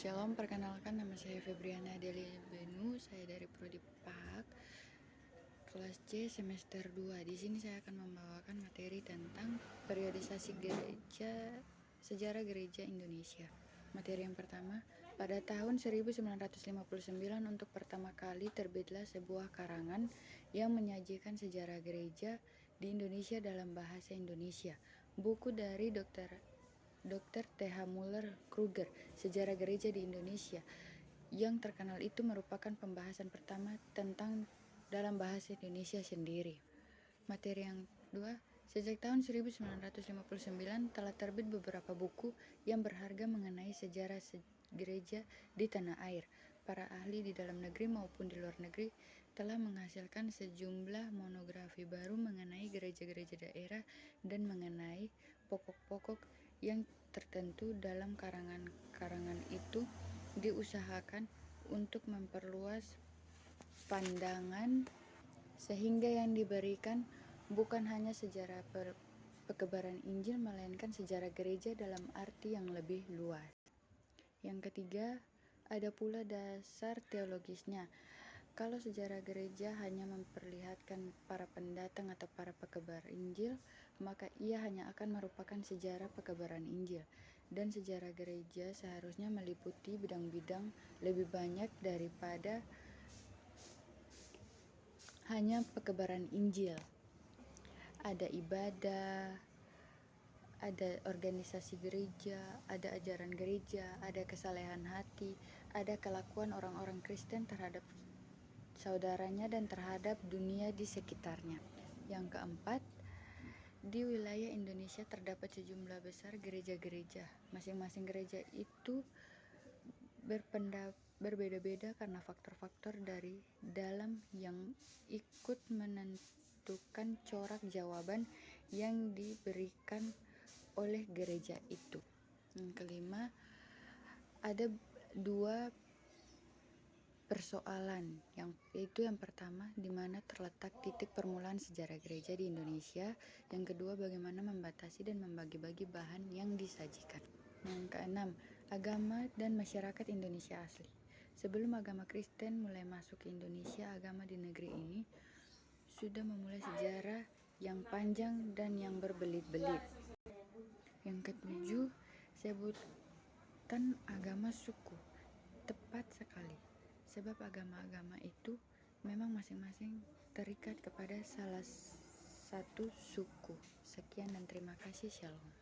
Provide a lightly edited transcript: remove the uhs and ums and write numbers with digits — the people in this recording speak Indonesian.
Shalom, perkenalkan nama saya Febriana Deli Benu, saya dari Prodi PAK, kelas C semester 2. Di sini saya akan membawakan materi tentang periodisasi gereja, sejarah gereja Indonesia. Materi yang pertama, pada tahun 1959 untuk pertama kali terbitlah sebuah karangan yang menyajikan sejarah gereja di Indonesia dalam bahasa Indonesia. Buku dari Dr. T.H. Muller Kruger, Sejarah Gereja di Indonesia. Yang terkenal itu merupakan pembahasan pertama tentang dalam bahasa Indonesia sendiri. Materi yang kedua, sejak tahun 1959 telah terbit beberapa buku yang berharga mengenai sejarah gereja di tanah air. Para ahli di dalam negeri maupun di luar negeri telah menghasilkan sejumlah monografi baru mengenai gereja-gereja daerah dan mengenai pokok-pokok yang tertentu dalam karangan-karangan itu diusahakan untuk memperluas pandangan sehingga yang diberikan bukan hanya sejarah pekebaran Injil melainkan sejarah gereja dalam arti yang lebih luas. Yang ketiga, ada pula dasar teologisnya. Kalau sejarah gereja hanya memperlihatkan para pendatang atau para pekebar Injil, maka ia hanya akan merupakan sejarah pekebaran Injil. Dan sejarah gereja seharusnya meliputi bidang-bidang lebih banyak daripada hanya pekebaran Injil. Ada ibadah, ada organisasi gereja, ada ajaran gereja, ada kesalehan hati, ada kelakuan orang-orang Kristen terhadap saudaranya dan terhadap dunia di sekitarnya. Yang keempat, di wilayah Indonesia terdapat sejumlah besar gereja-gereja. Masing-masing gereja itu berbeda-beda karena faktor-faktor dari dalam yang ikut menentukan corak jawaban yang diberikan oleh gereja itu. Yang kelima, ada dua persoalan, yang pertama, di mana terletak titik permulaan sejarah gereja di Indonesia. Yang kedua, bagaimana membatasi dan membagi-bagi bahan yang disajikan. Yang keenam, agama dan masyarakat Indonesia asli. Sebelum agama Kristen mulai masuk ke Indonesia, agama di negeri ini sudah memulai sejarah yang panjang dan yang berbelit-belit. Yang ketujuh, sebutan agama suku. Tepat sekali. Sebab agama-agama itu memang masing-masing terikat kepada salah satu suku. Sekian dan terima kasih. Shalom.